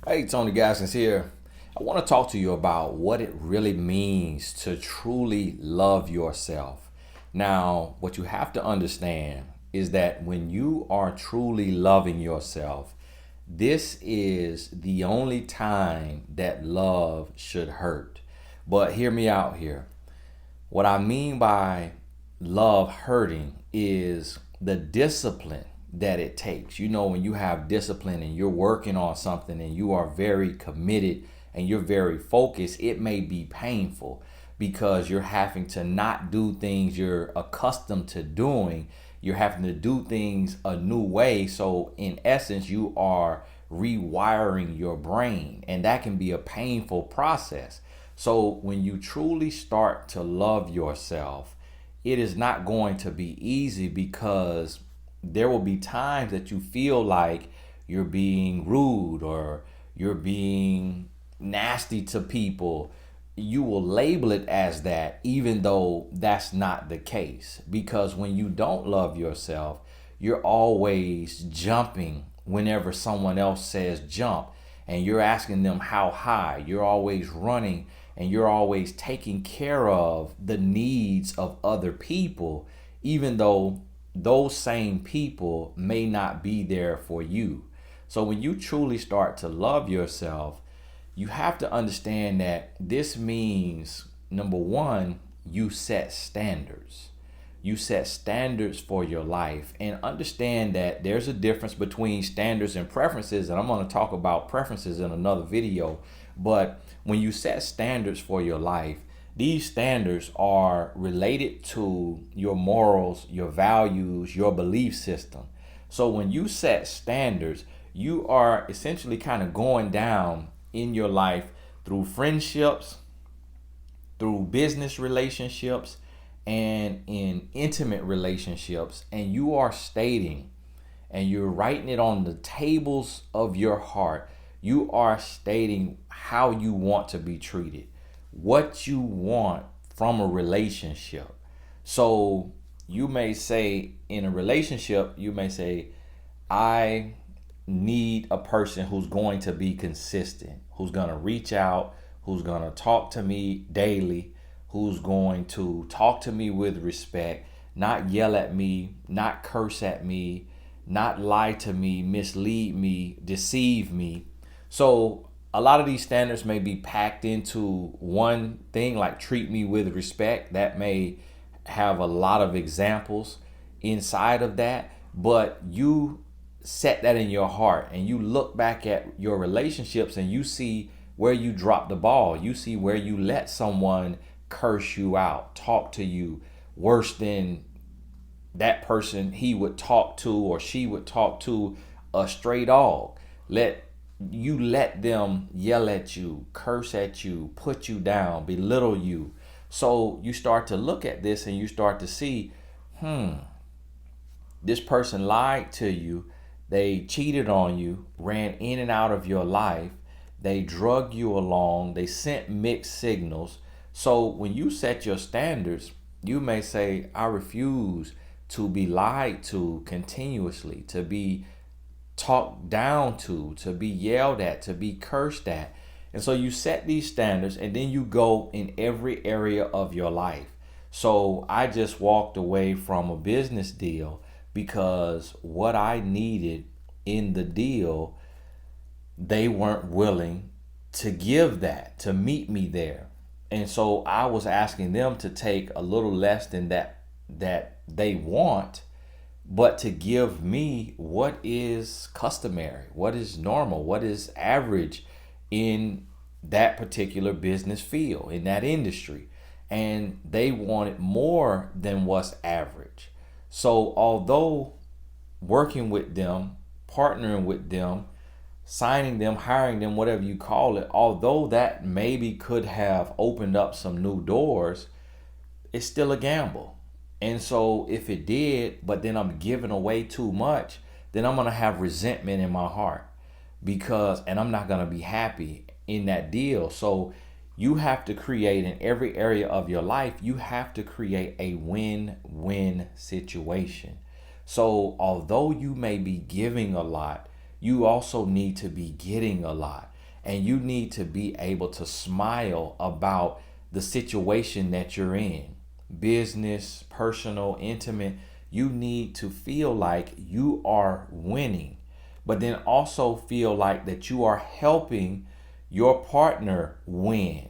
Hey, Tony Gaskins here. I want to talk to you about what it really means to truly love yourself. Now, what you have to understand is that when you are truly loving yourself, this is the only time that love should hurt. But hear me out here. What I mean by love hurting is the discipline that it takes. You know, when you have discipline and you're working on something and you are very committed and you're very focused, it may be painful because you're having to not do things you're accustomed to doing. You're having to do things a new way. So, in essence, you are rewiring your brain, and that can be a painful process. So when you truly start to love yourself, it is not going to be easy because there will be times that you feel like you're being rude or you're being nasty to people. You will label it as that, even though that's not the case. Because when you don't love yourself, you're always jumping whenever someone else says jump, and you're asking them how high. You're always running and you're always taking care of the needs of other people, even though those same people may not be there for you. So when you truly start to love yourself, you have to understand that this means, number one, you set standards. You set standards for your life, and understand that there's a difference between standards and preferences. And I'm going to talk about preferences in another video. But when you set standards for your life, these standards are related to your morals, your values, your belief system. So when you set standards, you are essentially kind of going down in your life through friendships, through business relationships, and in intimate relationships, and you are stating and you're writing it on the tables of your heart. You are stating how you want to be treated, what you want from a relationship. So you may say in a relationship, you may say, I need a person who's going to be consistent, who's going to reach out, who's going to talk to me daily, who's going to talk to me with respect, not yell at me, not curse at me, not lie to me, mislead me, deceive me. So a lot of these standards may be packed into one thing, like treat me with respect. That may have a lot of examples inside of that, but you set that in your heart and you look back at your relationships and you see where you dropped the ball. You see where you let someone curse you out, talk to you worse than that person he would talk to or she would talk to a stray dog. Let them yell at you, curse at you, put you down, belittle you. So you start to look at this and you start to see, this person lied to you, they cheated on you, ran in and out of your life, they drug you along, they sent mixed signals. So when you set your standards, you may say, I refuse to be lied to continuously, to be talked down to be yelled at, to be cursed at. And so you set these standards and then you go in every area of your life. So I just walked away from a business deal because what I needed in the deal, they weren't willing to give that, to meet me there. And so I was asking them to take a little less than that they want, but to give me what is customary, what is normal, what is average in that particular business field, in that industry. And they wanted more than what's average. So although working with them, partnering with them, signing them, hiring them, whatever you call it, although that maybe could have opened up some new doors, it's still a gamble. And so if it did, but then I'm giving away too much, then I'm going to have resentment in my heart and I'm not going to be happy in that deal. So you have to create in every area of your life, you have to create a win-win situation. So although you may be giving a lot, you also need to be getting a lot. and you need to be able to smile about the situation that you're in, business, personal, intimate. You need to feel like you are winning, but then also feel like that you are helping your partner win.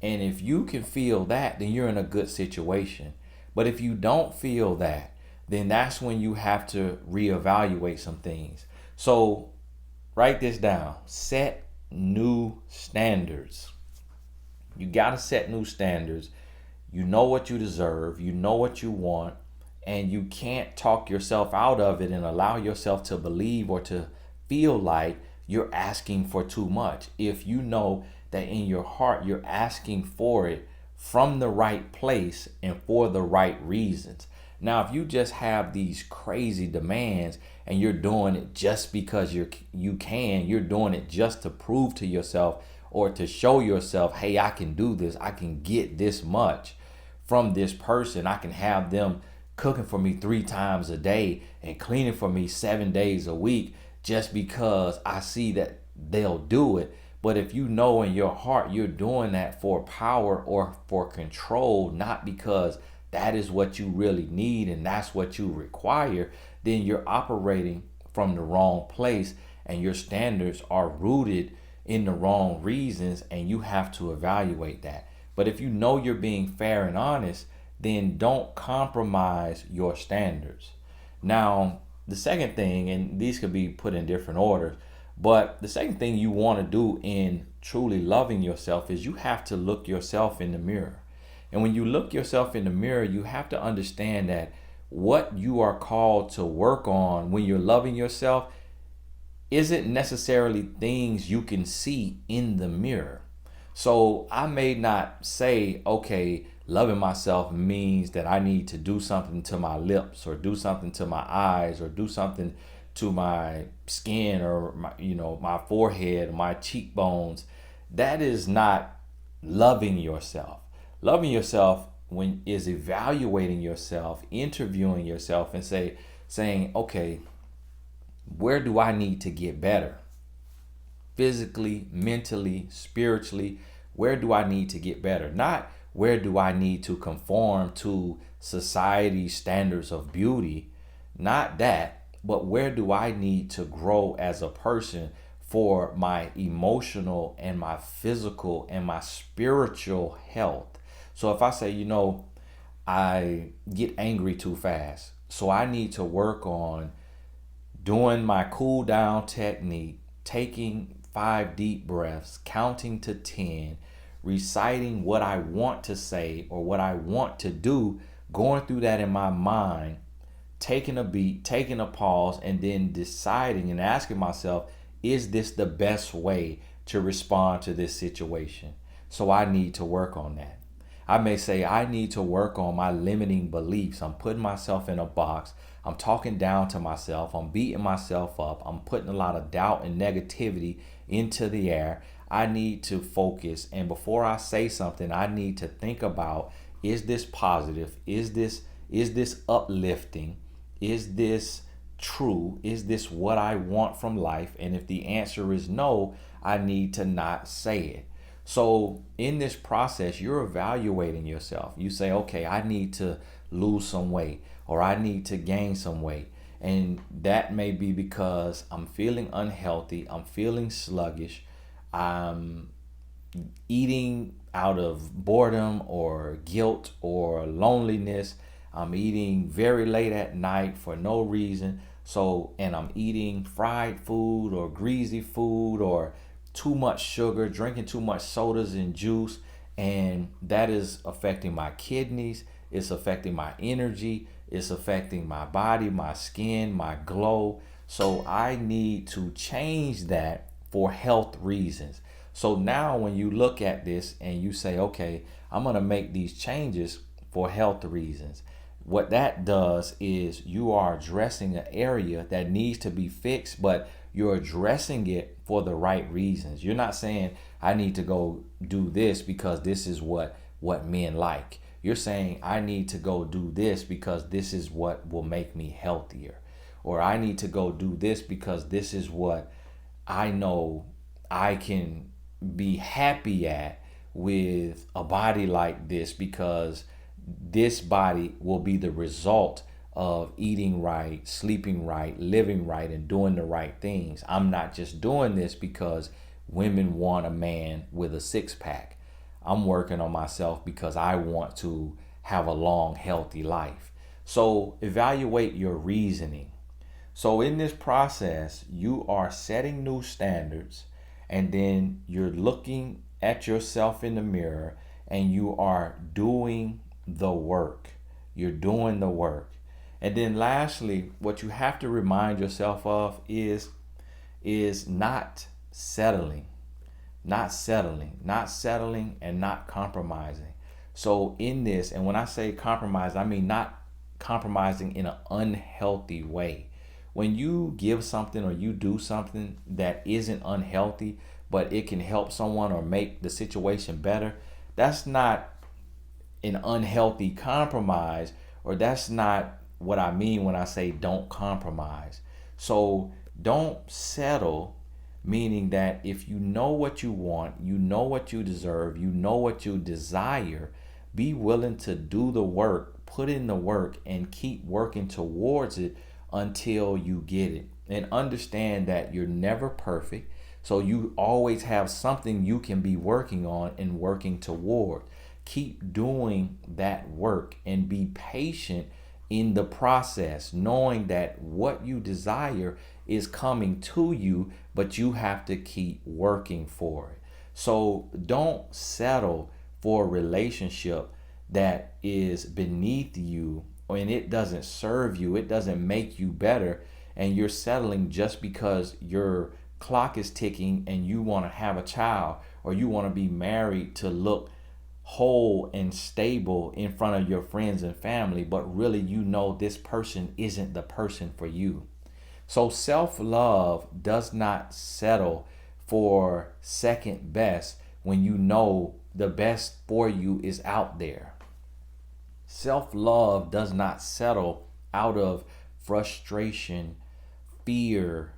And if you can feel that, then you're in a good situation. But if you don't feel that, then that's when you have to reevaluate some things. So write this down. Set new standards. You got to set new standards. You know what you deserve, you know what you want, and you can't talk yourself out of it and allow yourself to believe or to feel like you're asking for too much. If you know that in your heart you're asking for it from the right place and for the right reasons. Now, if you just have these crazy demands and you're doing it just because you're doing it just to prove to yourself or to show yourself, hey, I can do this, I can get this much from this person, I can have them cooking for me 3 times a day and cleaning for me 7 days a week just because I see that they'll do it. But if you know in your heart you're doing that for power or for control, not because that is what you really need and that's what you require, then you're operating from the wrong place and your standards are rooted in the wrong reasons, and you have to evaluate that. But if you know you're being fair and honest, then don't compromise your standards. Now, the second thing, and these could be put in different orders, but the second thing you want to do in truly loving yourself is you have to look yourself in the mirror. And when you look yourself in the mirror, you have to understand that what you are called to work on when you're loving yourself isn't necessarily things you can see in the mirror. So I may not say, okay, loving myself means that I need to do something to my lips or do something to my eyes or do something to my skin or my forehead or my cheekbones. That is not loving yourself. Loving yourself when is evaluating yourself, interviewing yourself and saying, okay, where do I need to get better? Physically, mentally, spiritually, where do I need to get better? Not where do I need to conform to society's standards of beauty, not that, but where do I need to grow as a person for my emotional and my physical and my spiritual health? So if I say, I get angry too fast, so I need to work on doing my cool down technique, taking 5 deep breaths, counting to 10, reciting what I want to say or what I want to do, going through that in my mind, taking a beat, taking a pause, and then deciding and asking myself, is this the best way to respond to this situation? So I need to work on that. I may say I need to work on my limiting beliefs. I'm putting myself in a box. I'm talking down to myself. I'm beating myself up. I'm putting a lot of doubt and negativity into the air. I need to focus. And before I say something, I need to think about, is this positive? Is this uplifting? Is this true? Is this what I want from life? And if the answer is no, I need to not say it. So in this process, you're evaluating yourself. You say, okay, I need to lose some weight or I need to gain some weight. And that may be because I'm feeling unhealthy. I'm feeling sluggish. I'm eating out of boredom or guilt or loneliness. I'm eating very late at night for no reason. And I'm eating fried food or greasy food or too much sugar, drinking too much sodas and juice, and that is affecting my kidneys, it's affecting my energy, it's affecting my body, my skin, my glow. So I need to change that for health reasons. So now when you look at this and you say, okay, I'm going to make these changes for health reasons, what that does is you are addressing an area that needs to be fixed, but you're addressing it for the right reasons. You're not saying I need to go do this because this is what men like. You're saying I need to go do this because this is what will make me healthier. Or I need to go do this because this is what I know I can be happy at with a body like this, because this body will be the result of eating right, sleeping right, living right, and doing the right things. I'm not just doing this because women want a man with a six pack. I'm working on myself because I want to have a long, healthy life. So evaluate your reasoning. So in this process, you are setting new standards, and then you're looking at yourself in the mirror and you are doing the work. You're doing the work. And then lastly, what you have to remind yourself of is not settling. Not settling, not settling, and not compromising. So in this, and when I say compromise, I mean not compromising in an unhealthy way. When you give something or you do something that isn't unhealthy, but it can help someone or make the situation better, that's not an unhealthy compromise, or that's not what I mean when I say don't compromise. So don't settle, meaning that if you know what you want, you know what you deserve, you know what you desire, be willing to do the work, put in the work, and keep working towards it until you get it. And understand that you're never perfect. So you always have something you can be working on and working toward. Keep doing that work and be patient in the process, knowing that what you desire is coming to you, but you have to keep working for it. So don't settle for a relationship that is beneath you, and it doesn't serve you, it doesn't make you better, and you're settling just because your clock is ticking and you want to have a child, or you want to be married to look whole and stable in front of your friends and family, but really you know this person isn't the person for you. So self-love does not settle for second best when you know the best for you is out there. Self-love does not settle out of frustration, fear,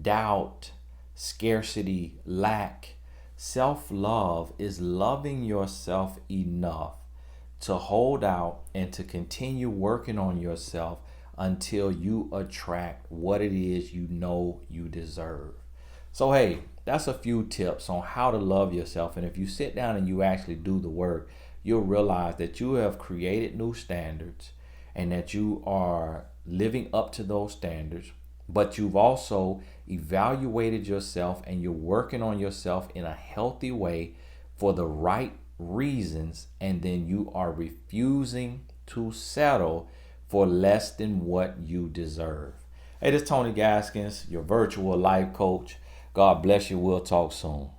doubt, scarcity, lack. Self-love is loving yourself enough to hold out and to continue working on yourself until you attract what it is you know you deserve. So, hey, that's a few tips on how to love yourself. And if you sit down and you actually do the work, you'll realize that you have created new standards and that you are living up to those standards. But you've also evaluated yourself and you're working on yourself in a healthy way for the right reasons. And then you are refusing to settle for less than what you deserve. Hey, this is Tony Gaskins, your virtual life coach. God bless you. We'll talk soon.